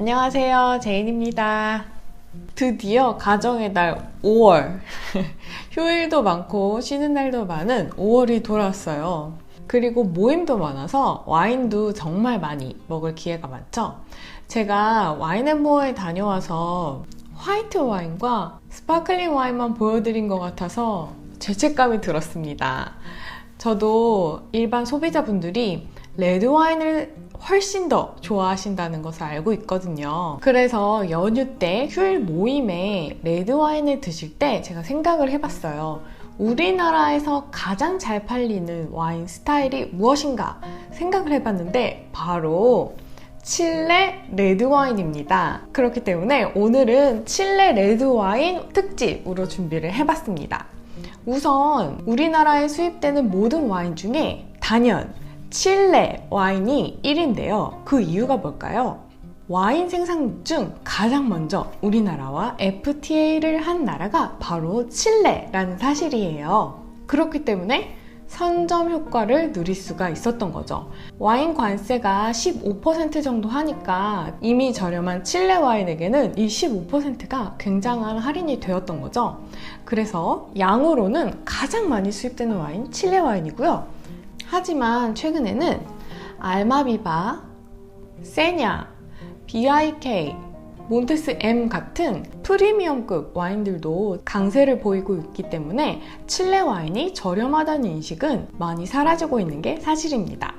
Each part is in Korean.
안녕하세요, 제인입니다. 드디어 가정의 달 5월 휴일도 많고 쉬는 날도 많은 5월이 돌아왔어요. 그리고 모임도 많아서 와인도 정말 많이 먹을 기회가 많죠. 제가 와인앤모어에 다녀와서 화이트 와인과 스파클링 와인만 보여드린 것 같아서 죄책감이 들었습니다. 저도 일반 소비자분들이 레드 와인을 훨씬 더 좋아하신다는 것을 알고 있거든요. 그래서 연휴 때 휴일 모임에 레드 와인을 드실 때 제가 생각을 해봤어요. 우리나라에서 가장 잘 팔리는 와인 스타일이 무엇인가 생각을 해봤는데 바로 칠레 레드 와인입니다. 그렇기 때문에 오늘은 칠레 레드 와인 특집으로 준비를 해봤습니다. 우선 우리나라에 수입되는 모든 와인 중에 단연 칠레 와인이 1위인데요. 그 이유가 뭘까요? 와인 생산국 중 가장 먼저 우리나라와 FTA를 한 나라가 바로 칠레라는 사실이에요. 그렇기 때문에 선점 효과를 누릴 수가 있었던 거죠. 와인 관세가 15% 정도 하니까 이미 저렴한 칠레 와인에게는 이 15%가 굉장한 할인이 되었던 거죠. 그래서 양으로는 가장 많이 수입되는 와인 칠레 와인이고요. 하지만 최근에는 알마비바, 세냐, BIK, 몬테스 M 같은 프리미엄급 와인들도 강세를 보이고 있기 때문에 칠레 와인이 저렴하다는 인식은 많이 사라지고 있는 게 사실입니다.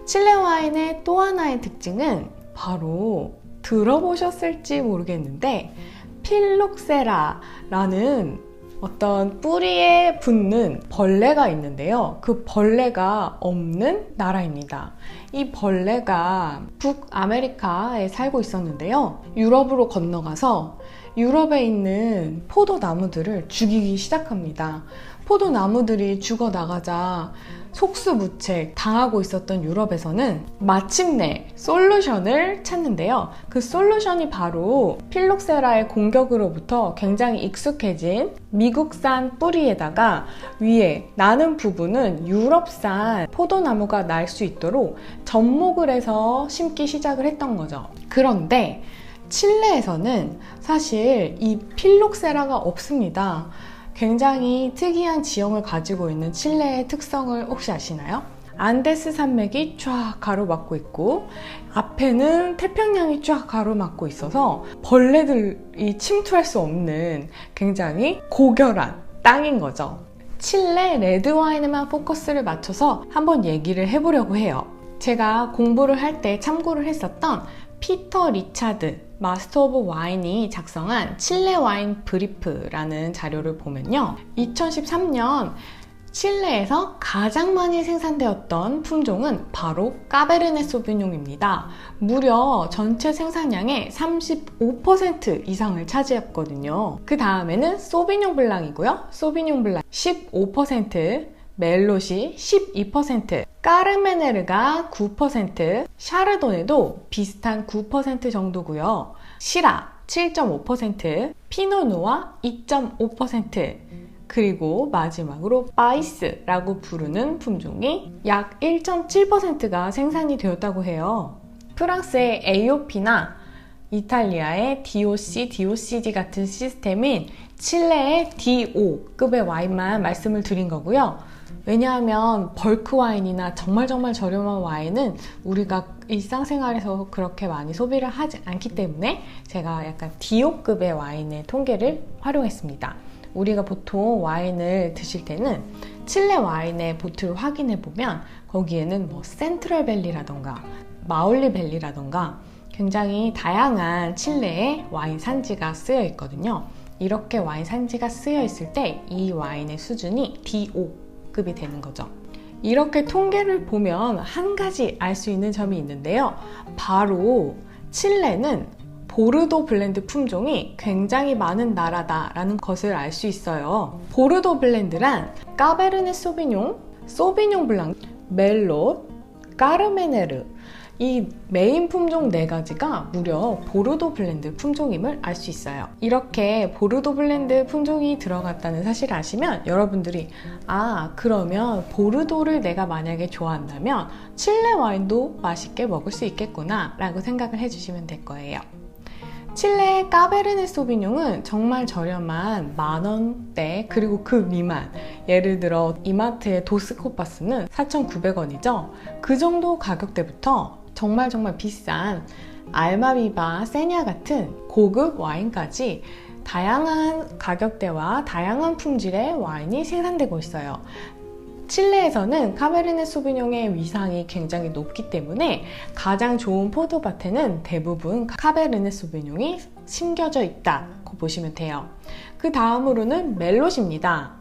칠레 와인의 또 하나의 특징은 바로 들어보셨을지 모르겠는데 필록세라라는 어떤 뿌리에 붙는 벌레가 있는데요. 그 벌레가 없는 나라입니다. 이 벌레가 북아메리카에 살고 있었는데요. 유럽으로 건너가서 유럽에 있는 포도나무들을 죽이기 시작합니다. 포도나무들이 죽어나가자 속수무책 당하고 있었던 유럽에서는 마침내 솔루션을 찾는데요. 그 솔루션이 바로 필록세라의 공격으로부터 굉장히 익숙해진 미국산 뿌리에다가 위에 나는 부분은 유럽산 포도나무가 날 수 있도록 접목을 해서 심기 시작을 했던 거죠. 그런데 칠레에서는 사실 이 필록세라가 없습니다. 굉장히 특이한 지형을 가지고 있는 칠레의 특성을 혹시 아시나요? 안데스 산맥이 쫙 가로막고 있고 앞에는 태평양이 쫙 가로막고 있어서 벌레들이 침투할 수 없는 굉장히 고결한 땅인 거죠. 칠레 레드 와인에만 포커스를 맞춰서 한번 얘기를 해보려고 해요. 제가 공부를 할 때 참고를 했었던 피터 리차드 마스터 오브 와인이 작성한 칠레 와인 브리프라는 자료를 보면요. 2013년 칠레에서 가장 많이 생산되었던 품종은 바로 까베르네 소비뇽입니다. 무려 전체 생산량의 35% 이상을 차지했거든요. 그 다음에는 소비뇽 블랑이고요. 소비뇽 블랑 15%, 멜롯이 12%, 까르메네르가 9%, 샤르도네도 비슷한 9% 정도고요. 시라 7.5%, 피노누아 2.5%, 그리고 마지막으로 바이스라고 부르는 품종이 약 1.7%가 생산이 되었다고 해요. 프랑스의 AOP나 이탈리아의 DOC, DOCG 같은 시스템인 칠레의 DO급의 와인만 말씀을 드린 거고요. 왜냐하면 벌크 와인이나 정말 저렴한 와인은 우리가 일상생활에서 그렇게 많이 소비를 하지 않기 때문에 제가 약간 DO급의 와인의 통계를 활용했습니다. 우리가 보통 와인을 드실 때는 칠레 와인의 보틀을 확인해 보면 거기에는 뭐 센트럴밸리라던가 마울리밸리라던가 굉장히 다양한 칠레의 와인 산지가 쓰여 있거든요. 이렇게 와인 산지가 쓰여 있을 때 이 와인의 수준이 DO급이 되는 거죠. 이렇게 통계를 보면 한 가지 알 수 있는 점이 있는데요. 바로 칠레는 보르도 블렌드 품종이 굉장히 많은 나라다라는 것을 알 수 있어요. 보르도 블렌드란 까베르네 소비뇽, 소비뇽 블랑, 멜롯, 까르메네르 이 메인 품종 4가지가 무려 보르도 블렌드 품종임을 알 수 있어요. 이렇게 보르도 블렌드 품종이 들어갔다는 사실을 아시면 여러분들이 그러면 보르도를 내가 만약에 좋아한다면 칠레 와인도 맛있게 먹을 수 있겠구나 라고 생각을 해주시면 될 거예요. 칠레의 까베르네 소비뇽은 정말 저렴한 10,000원대 그리고 그 미만, 예를 들어 이마트의 도스코파스는 4,900원이죠. 그 정도 가격대부터 정말 비싼 알마비바, 세냐 같은 고급 와인까지 다양한 가격대와 다양한 품질의 와인이 생산되고 있어요. 칠레에서는 카베르네 소비뇽의 위상이 굉장히 높기 때문에 가장 좋은 포도밭에는 대부분 카베르네 소비뇽이 심겨져 있다고 보시면 돼요. 그 다음으로는 멜롯입니다.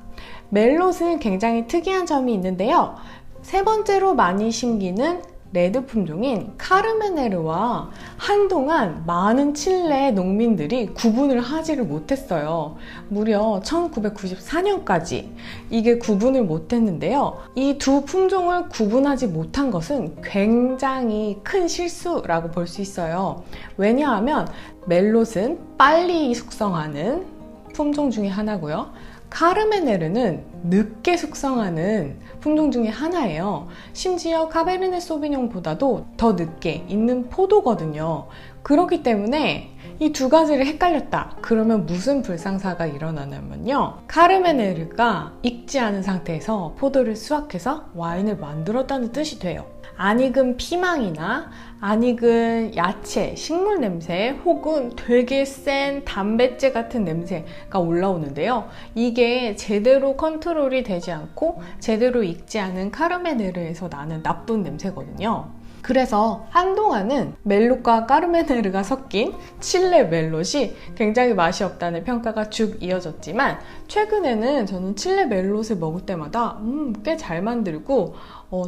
멜롯은 굉장히 특이한 점이 있는데요. 세 번째로 많이 심기는 레드 품종인 카르메네르와 한동안 많은 칠레 농민들이 구분을 하지를 못했어요. 무려 1994년까지 이게 구분을 못했는데요. 이 두 품종을 구분하지 못한 것은 굉장히 큰 실수라고 볼 수 있어요. 왜냐하면 멜롯은 빨리 숙성하는 품종 중에 하나고요. 카르메네르는 늦게 숙성하는 품종 중에 하나예요. 심지어 카베르네 소비뇽보다도 더 늦게 있는 포도거든요. 그렇기 때문에 이 두 가지를 헷갈렸다. 그러면 무슨 불상사가 일어나냐면요. 카르메네르가 익지 않은 상태에서 포도를 수확해서 와인을 만들었다는 뜻이 돼요. 안 익은 피망이나 안 익은 야채, 식물 냄새 혹은 되게 센 담배째 같은 냄새가 올라오는데요. 이게 제대로 컨트롤이 되지 않고 제대로 익지 않은 카르메네르에서 나는 나쁜 냄새거든요. 그래서 한동안은 멜롯과 카르메네르가 섞인 칠레 멜롯이 굉장히 맛이 없다는 평가가 쭉 이어졌지만 최근에는 저는 칠레 멜롯을 먹을 때마다 꽤 잘 만들고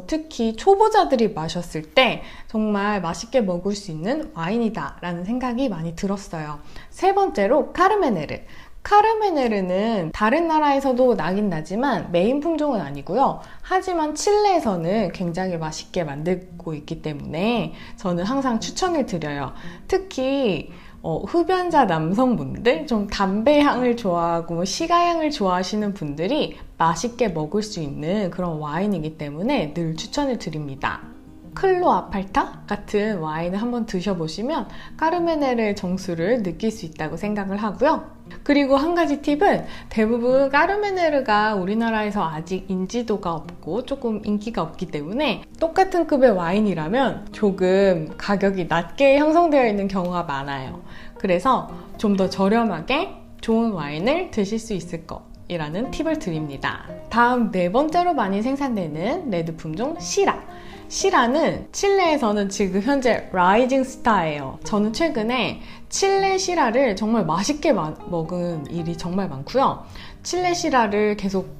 특히 초보자들이 마셨을 때 정말 맛있게 먹을 수 있는 와인이다 라는 생각이 많이 들었어요. 세 번째로 카르메네르. 카르메네르는 다른 나라에서도 나긴 나지만 메인 품종은 아니고요. 하지만 칠레에서는 굉장히 맛있게 만들고 있기 때문에 저는 항상 추천을 드려요. 특히 흡연자 남성분들, 좀 담배 향을 좋아하고 시가향을 좋아하시는 분들이 맛있게 먹을 수 있는 그런 와인이기 때문에 늘 추천을 드립니다. 클로 아팔타 같은 와인을 한번 드셔보시면 카르메네르의 정수를 느낄 수 있다고 생각을 하고요. 그리고 한 가지 팁은 대부분 카르메네르가 우리나라에서 아직 인지도가 없고 조금 인기가 없기 때문에 똑같은 급의 와인이라면 조금 가격이 낮게 형성되어 있는 경우가 많아요. 그래서 좀 더 저렴하게 좋은 와인을 드실 수 있을 거라는 팁을 드립니다. 다음 네 번째로 많이 생산되는 레드 품종 시라. 시라는 칠레에서는 지금 현재 라이징 스타예요. 저는 최근에 칠레 시라를 정말 맛있게 먹은 일이 정말 많고요. 칠레 시라를 계속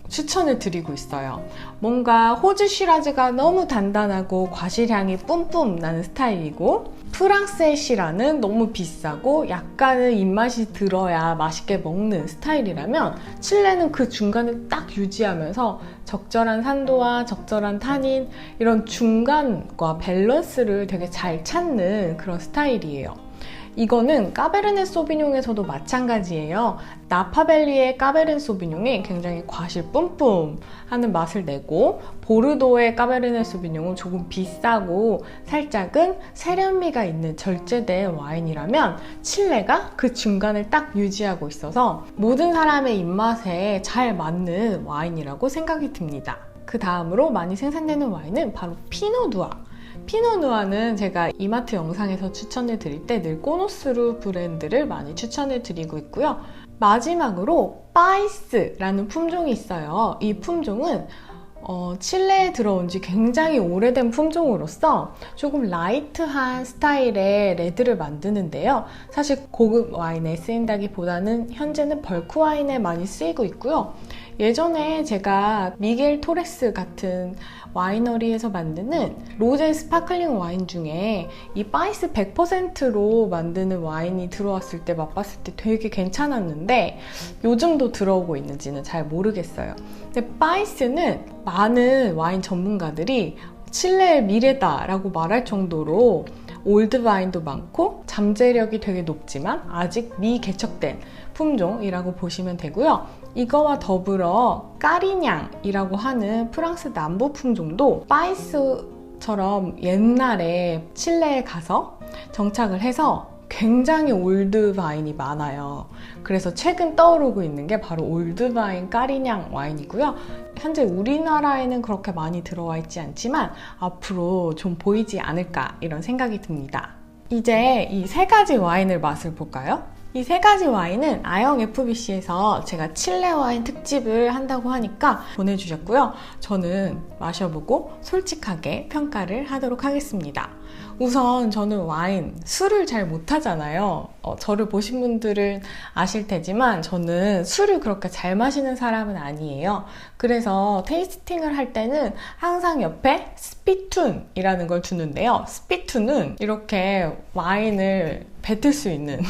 추천을 드리고 있어요. 뭔가 호주 시라즈가 너무 단단하고 과실향이 뿜뿜 나는 스타일이고, 프랑스의 시라는 너무 비싸고 약간은 입맛이 들어야 맛있게 먹는 스타일이라면 칠레는 그 중간을 딱 유지하면서 적절한 산도와 적절한 타닌, 이런 중간과 밸런스를 되게 잘 찾는 그런 스타일이에요. 이거는 까베르네 소비뇽에서도 마찬가지예요. 나파밸리의 까베르네 소비뇽이 굉장히 과실 뿜뿜 하는 맛을 내고, 보르도의 까베르네 소비뇽은 조금 비싸고 살짝은 세련미가 있는 절제된 와인이라면 칠레가 그 중간을 딱 유지하고 있어서 모든 사람의 입맛에 잘 맞는 와인이라고 생각이 듭니다. 그 다음으로 많이 생산되는 와인은 바로 피노누아. 피노누아는 제가 이마트 영상에서 추천을 드릴 때 늘 꼬노스루 브랜드를 많이 추천을 드리고 있고요. 마지막으로 빠이스라는 품종이 있어요. 이 품종은 칠레에 들어온 지 굉장히 오래된 품종으로서 조금 라이트한 스타일의 레드를 만드는데요. 사실 고급 와인에 쓰인다기보다는 현재는 벌크 와인에 많이 쓰이고 있고요. 예전에 제가 미겔 토레스 같은 와이너리에서 만드는 로제 스파클링 와인 중에 이 빠이스 100%로 만드는 와인이 들어왔을 때 맛봤을 때 되게 괜찮았는데 요즘도 들어오고 있는지는 잘 모르겠어요. 근데 빠이스는 많은 와인 전문가들이 칠레의 미래다라고 말할 정도로 올드 와인도 많고 잠재력이 되게 높지만 아직 미개척된 품종이라고 보시면 되고요. 이거와 더불어 까리냥이라고 하는 프랑스 남부 품종도 빠이스처럼 옛날에 칠레에 가서 정착을 해서 굉장히 올드바인이 많아요. 그래서 최근 떠오르고 있는 게 바로 올드바인 까리냥 와인이고요. 현재 우리나라에는 그렇게 많이 들어와 있지 않지만 앞으로 좀 보이지 않을까 이런 생각이 듭니다. 이제 이 세 가지 와인을 맛을 볼까요? 이 세 가지 와인은 아영 FBC에서 제가 칠레 와인 특집을 한다고 하니까 보내주셨고요. 저는 마셔보고 솔직하게 평가를 하도록 하겠습니다. 우선 저는 와인, 술을 잘 못하잖아요. 저를 보신 분들은 아실 테지만 저는 술을 그렇게 잘 마시는 사람은 아니에요. 그래서 테이스팅을 할 때는 항상 옆에 스피툰이라는 걸 두는데요. 스피툰은 이렇게 와인을 뱉을 수 있는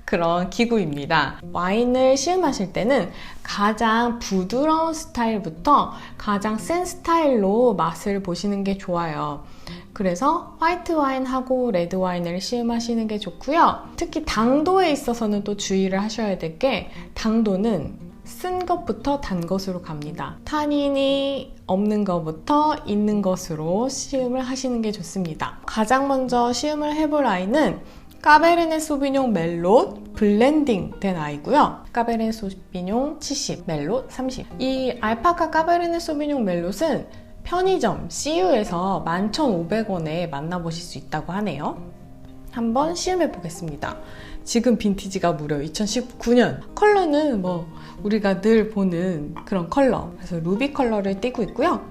그런 기구입니다. 와인을 시음하실 때는 가장 부드러운 스타일부터 가장 센 스타일로 맛을 보시는 게 좋아요. 그래서 화이트 와인하고 레드 와인을 시음하시는 게 좋고요. 특히 당도에 있어서는 또 주의를 하셔야 될 게 당도는 쓴 것부터 단 것으로 갑니다. 타닌이 없는 것부터 있는 것으로 시음을 하시는 게 좋습니다. 가장 먼저 시음을 해볼 와인은 까베르네 소비뇽 멜롯 블렌딩 된 아이고요. 까베르네 소비뇽 70, 멜롯 30. 이 알파카 까베르네 소비뇽 멜롯은 편의점 CU에서 11,500원에 만나보실 수 있다고 하네요. 한번 시음해 보겠습니다. 지금 빈티지가 무려 2019년. 컬러는 우리가 늘 보는 그런 컬러. 그래서 루비 컬러를 띠고 있고요.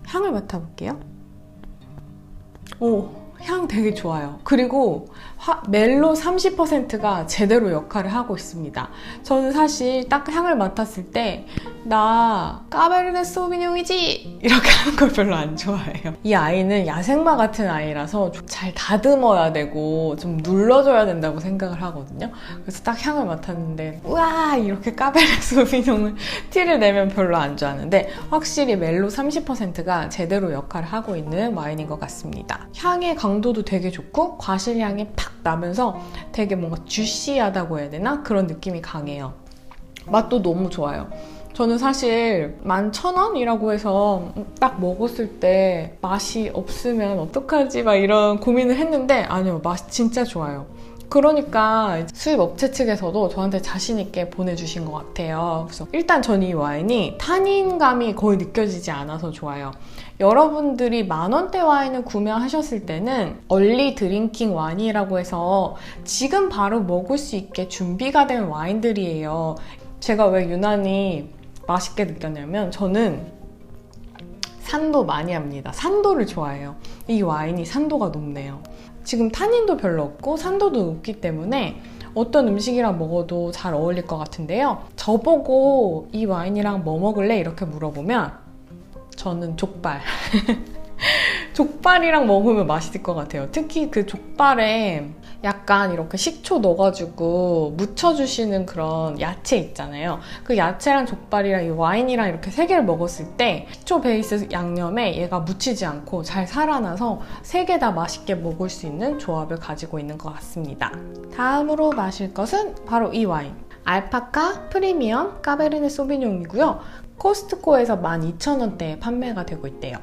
향을 맡아볼게요. 오, 향 되게 좋아요. 그리고 멜로 30%가 제대로 역할을 하고 있습니다. 저는 사실 딱 향을 맡았을 때 나 까베르네 소비뇽이지 이렇게 하는 걸 별로 안 좋아해요. 이 아이는 야생마 같은 아이라서 잘 다듬어야 되고 좀 눌러줘야 된다고 생각을 하거든요. 그래서 딱 향을 맡았는데 우와 이렇게 까베르네 소비뇽을 티를 내면 별로 안 좋아하는데 확실히 멜로 30%가 제대로 역할을 하고 있는 와인인 것 같습니다. 향의 강도도 되게 좋고 과실향이 팍 나면서 되게 뭔가 주시하다고 해야 되나? 그런 느낌이 강해요. 맛도 너무 좋아요. 저는 사실 11,000원이라고 해서 딱 먹었을 때 맛이 없으면 어떡하지? 막 이런 고민을 했는데 아니요, 맛이 진짜 좋아요. 그러니까 수입 업체 측에서도 저한테 자신 있게 보내주신 것 같아요. 그래서 일단 전 이 와인이 타닌감이 거의 느껴지지 않아서 좋아요. 여러분들이 10,000원대 와인을 구매하셨을 때는 얼리 드링킹 와인이라고 해서 지금 바로 먹을 수 있게 준비가 된 와인들이에요. 제가 왜 유난히 맛있게 느꼈냐면 저는 산도 많이 합니다. 산도를 좋아해요. 이 와인이 산도가 높네요. 지금 타닌도 별로 없고 산도도 높기 때문에 어떤 음식이랑 먹어도 잘 어울릴 것 같은데요. 저보고 이 와인이랑 뭐 먹을래? 이렇게 물어보면 저는 족발. 족발이랑 먹으면 맛있을 것 같아요. 특히 그 족발에 약간 이렇게 식초 넣어가지고 묻혀주시는 그런 야채 있잖아요. 그 야채랑 족발이랑 이 와인이랑 이렇게 세 개를 먹었을 때 식초 베이스 양념에 얘가 묻히지 않고 잘 살아나서 세 개 다 맛있게 먹을 수 있는 조합을 가지고 있는 것 같습니다. 다음으로 마실 것은 바로 이 와인. 알파카 프리미엄 까베르네 소비뇽이고요. 코스트코에서 12,000원대에 판매가 되고 있대요.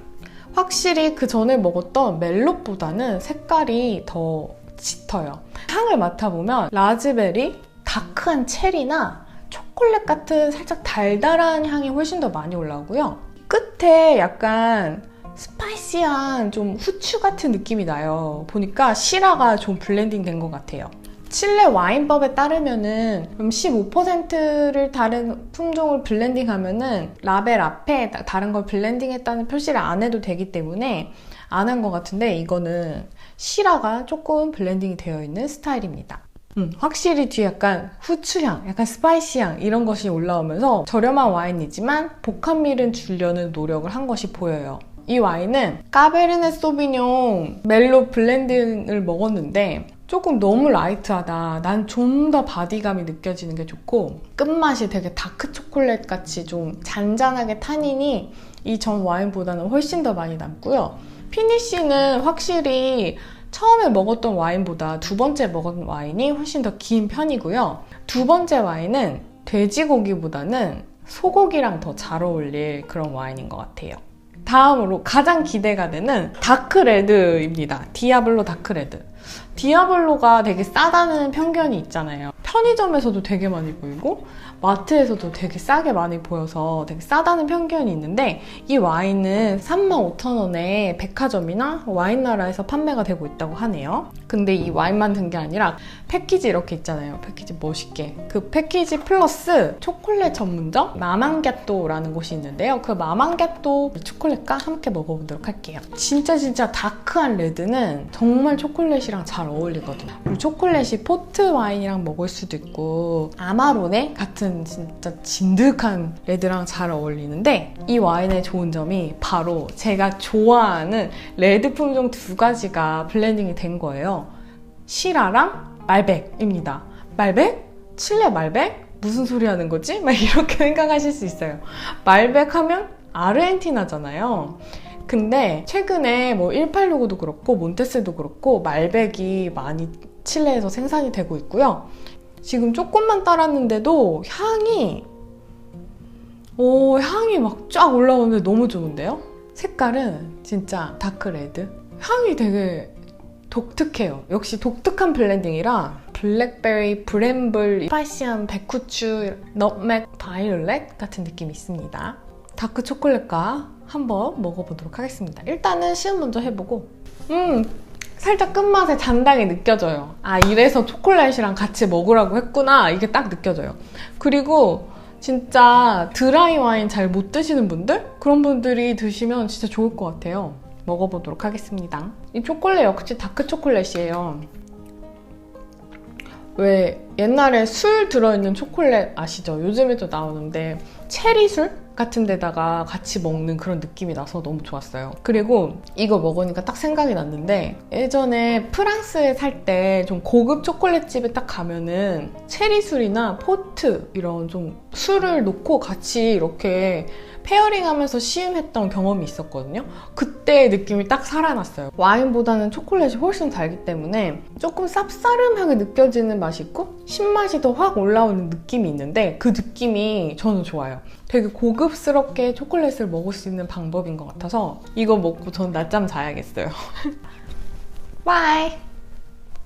확실히 그 전에 먹었던 멜롯보다는 색깔이 더 짙어요. 향을 맡아보면 라즈베리, 다크한 체리나 초콜릿 같은 살짝 달달한 향이 훨씬 더 많이 올라오고요. 끝에 약간 스파이시한 좀 후추 같은 느낌이 나요. 보니까 시라가 좀 블렌딩 된 것 같아요. 칠레 와인법에 따르면은 15%를 다른 품종을 블렌딩하면은 라벨 앞에 다른 걸 블렌딩했다는 표시를 안 해도 되기 때문에 안 한 것 같은데 이거는 시라가 조금 블렌딩이 되어 있는 스타일입니다. 확실히 뒤에 약간 후추향, 약간 스파이시향 이런 것이 올라오면서 저렴한 와인이지만 복합미를 주려는 노력을 한 것이 보여요. 이 와인은 까베르네 소비뇽 멜로 블렌딩을 먹었는데 조금 너무 라이트하다. 난 좀 더 바디감이 느껴지는 게 좋고 끝맛이 되게 다크 초콜릿 같이 좀 잔잔하게 타닌이 이 전 와인보다는 훨씬 더 많이 남고요. 피니쉬는 확실히 처음에 먹었던 와인보다 두 번째 먹은 와인이 훨씬 더 긴 편이고요. 두 번째 와인은 돼지고기보다는 소고기랑 더 잘 어울릴 그런 와인인 것 같아요. 다음으로 가장 기대가 되는 다크레드입니다. 디아블로 다크레드. 디아블로가 되게 싸다는 편견이 있잖아요. 편의점에서도 되게 많이 보이고 마트에서도 되게 싸게 많이 보여서 되게 싸다는 편견이 있는데 이 와인은 35,000원에 백화점이나 와인나라에서 판매가 되고 있다고 하네요. 근데 이 와인만 든 게 아니라 패키지 이렇게 있잖아요. 패키지 멋있게. 그 패키지 플러스 초콜릿 전문점 마망갸또라는 곳이 있는데요. 그 마망갸또 초콜릿과 함께 먹어보도록 할게요. 진짜 다크한 레드는 정말 초콜릿이랑 잘 어울리거든요. 그리고 초콜릿이 포트 와인이랑 먹을 수도 있고 아마로네 같은 진짜 진득한 레드랑 잘 어울리는데 이 와인의 좋은 점이 바로 제가 좋아하는 레드 품종 2가지가 블렌딩이 된 거예요. 시라랑 말백입니다. 말백? 칠레 말백? 무슨 소리 하는 거지? 막 이렇게 생각하실 수 있어요. 말백 하면 아르헨티나잖아요. 근데 최근에 뭐 1865도 그렇고 몬테스도 그렇고 말백이 많이 칠레에서 생산이 되고 있고요. 지금 조금만 따랐는데도 향이 막 쫙 올라오는데 너무 좋은데요? 색깔은 진짜 다크 레드. 향이 되게 독특해요. 역시 독특한 블렌딩이라 블랙베리, 브램블, 스파이시한 백후추, 넛맥, 바이올렛 같은 느낌이 있습니다. 다크 초콜릿과 한번 먹어보도록 하겠습니다. 일단은 시음 먼저 해보고 살짝 끝맛에 단단히 느껴져요. 아, 이래서 초콜릿이랑 같이 먹으라고 했구나. 이게 딱 느껴져요. 그리고 진짜 드라이 와인 잘 못 드시는 분들? 그런 분들이 드시면 진짜 좋을 것 같아요. 먹어보도록 하겠습니다. 이 초콜릿 역시 다크 초콜릿이에요. 왜 옛날에 술 들어있는 초콜릿 아시죠? 요즘에도 나오는데 체리술 같은 데다가 같이 먹는 그런 느낌이 나서 너무 좋았어요. 그리고 이거 먹으니까 딱 생각이 났는데 예전에 프랑스에 살 때 좀 고급 초콜릿집에 딱 가면은 체리술이나 포트 이런 좀 술을 놓고 같이 이렇게 페어링 하면서 시음했던 경험이 있었거든요. 그때 느낌이 딱 살아났어요. 와인보다는 초콜릿이 훨씬 달기 때문에 조금 쌉싸름하게 느껴지는 맛이 있고 신맛이 더 확 올라오는 느낌이 있는데 그 느낌이 저는 좋아요. 되게 고급스럽게 초콜릿을 먹을 수 있는 방법인 것 같아서 이거 먹고 전 낮잠 자야겠어요. 바이!